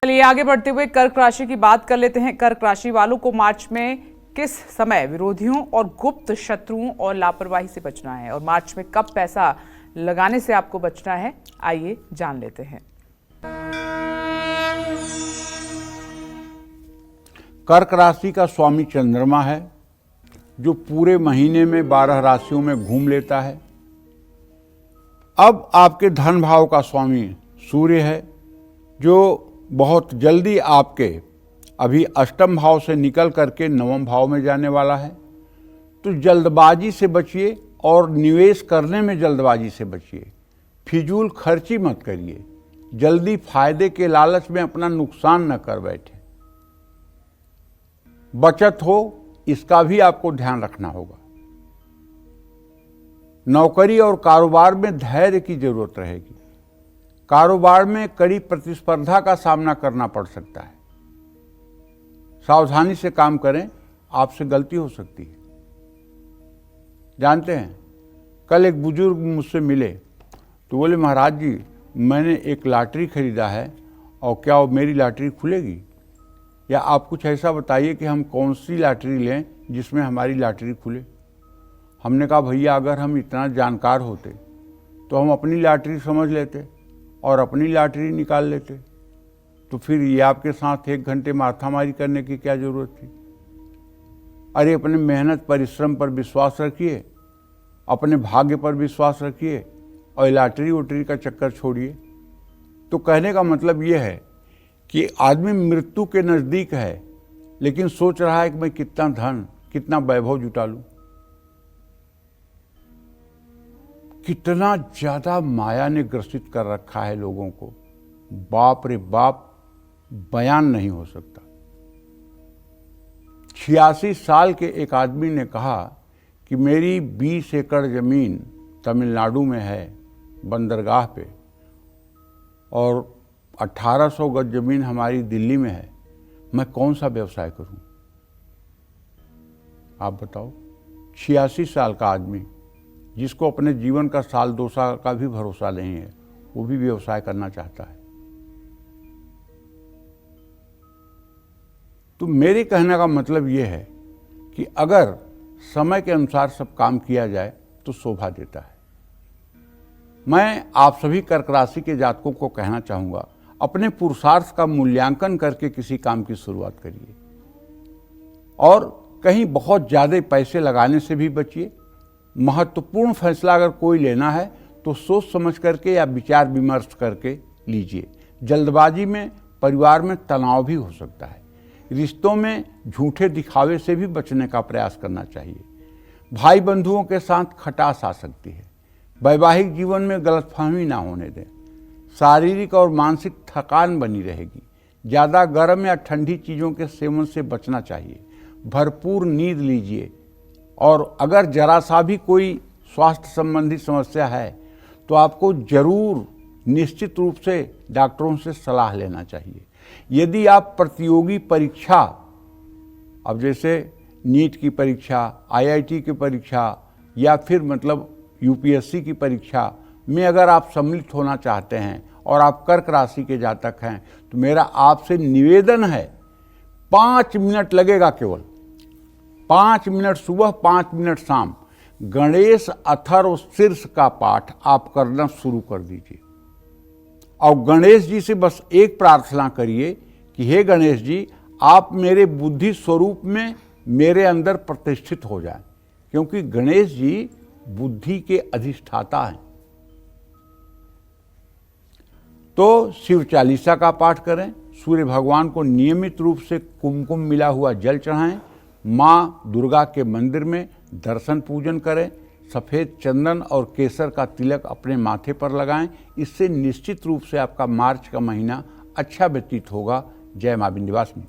चलिए आगे बढ़ते हुए कर्क राशि की बात कर लेते हैं। कर्क राशि वालों को मार्च में किस समय विरोधियों और गुप्त शत्रुओं और लापरवाही से बचना है और मार्च में कब पैसा लगाने से आपको बचना है, आइए जान लेते हैं। कर्क राशि का स्वामी चंद्रमा है, जो पूरे महीने में 12 राशियों में घूम लेता है। अब आपके धन भाव का स्वामी सूर्य है, जो बहुत जल्दी आपके अभी अष्टम भाव से निकल करके नवम भाव में जाने वाला है। तो जल्दबाजी से बचिए और निवेश करने में जल्दबाजी से बचिए। फिजूल खर्ची मत करिए, जल्दी फायदे के लालच में अपना नुकसान न कर बैठे। बचत हो, इसका भी आपको ध्यान रखना होगा। नौकरी और कारोबार में धैर्य की जरूरत रहेगी। कारोबार में कड़ी प्रतिस्पर्धा का सामना करना पड़ सकता है। सावधानी से काम करें, आपसे गलती हो सकती है। जानते हैं, कल एक बुजुर्ग मुझसे मिले तो बोले, महाराज जी मैंने एक लॉटरी खरीदा है और क्या वो मेरी लॉटरी खुलेगी, या आप कुछ ऐसा बताइए कि हम कौन सी लॉटरी लें जिसमें हमारी लॉटरी खुले। हमने कहा, भैया अगर हम इतना जानकार होते तो हम अपनी लॉटरी समझ लेते और अपनी लॉटरी निकाल लेते, तो फिर ये आपके साथ 1 घंटे माथामारी करने की क्या जरूरत थी। अरे अपने मेहनत परिश्रम पर विश्वास रखिए, अपने भाग्य पर विश्वास रखिए और लॉटरी वोटरी का चक्कर छोड़िए। तो कहने का मतलब ये है कि आदमी मृत्यु के नज़दीक है, लेकिन सोच रहा है कि मैं कितना धन, कितना वैभव जुटा लूं। कितना ज़्यादा माया ने ग्रसित कर रखा है लोगों को, बाप रे बाप, बयान नहीं हो सकता। 86 साल के एक आदमी ने कहा कि मेरी 20 एकड़ ज़मीन तमिलनाडु में है, बंदरगाह पे, और 1800 गज ज़मीन हमारी दिल्ली में है, मैं कौन सा व्यवसाय करूं? आप बताओ। 86 साल का आदमी, जिसको अपने जीवन का साल 2 साल का भी भरोसा नहीं है, वो भी व्यवसाय करना चाहता है। तो मेरे कहने का मतलब ये है कि अगर समय के अनुसार सब काम किया जाए तो शोभा देता है। मैं आप सभी कर्क राशि के जातकों को कहना चाहूँगा, अपने पुरुषार्थ का मूल्यांकन करके किसी काम की शुरुआत करिए और कहीं बहुत ज़्यादा पैसे लगाने से भी बचिए। महत्वपूर्ण फैसला अगर कोई लेना है तो सोच समझ करके या विचार विमर्श करके लीजिए। जल्दबाजी में परिवार में तनाव भी हो सकता है। रिश्तों में झूठे दिखावे से भी बचने का प्रयास करना चाहिए। भाई बंधुओं के साथ खटास आ सकती है। वैवाहिक जीवन में गलतफहमी ना होने दें। शारीरिक और मानसिक थकान बनी रहेगी। ज़्यादा गर्म या ठंडी चीज़ों के सेवन से बचना चाहिए। भरपूर नींद लीजिए और अगर जरा सा भी कोई स्वास्थ्य संबंधी समस्या है तो आपको जरूर निश्चित रूप से डॉक्टरों से सलाह लेना चाहिए। यदि आप प्रतियोगी परीक्षा, अब जैसे नीट की परीक्षा, IIT की परीक्षा या फिर मतलब UPSC की परीक्षा में अगर आप सम्मिलित होना चाहते हैं और आप कर्क राशि के जातक हैं, तो मेरा आपसे निवेदन है, 5 मिनट लगेगा, केवल 5 मिनट सुबह, 5 मिनट शाम, गणेश अथर्व शीर्ष का पाठ आप करना शुरू कर दीजिए। और गणेश जी से बस एक प्रार्थना करिए कि हे गणेश जी, आप मेरे बुद्धि स्वरूप में मेरे अंदर प्रतिष्ठित हो जाएं, क्योंकि गणेश जी बुद्धि के अधिष्ठाता हैं। तो शिव चालीसा का पाठ करें, सूर्य भगवान को नियमित रूप से कुमकुम मिला हुआ जल चढ़ाएं, माँ दुर्गा के मंदिर में दर्शन पूजन करें, सफ़ेद चंदन और केसर का तिलक अपने माथे पर लगाएं। इससे निश्चित रूप से आपका मार्च का महीना अच्छा व्यतीत होगा। जय मां विंध्यवासिनी।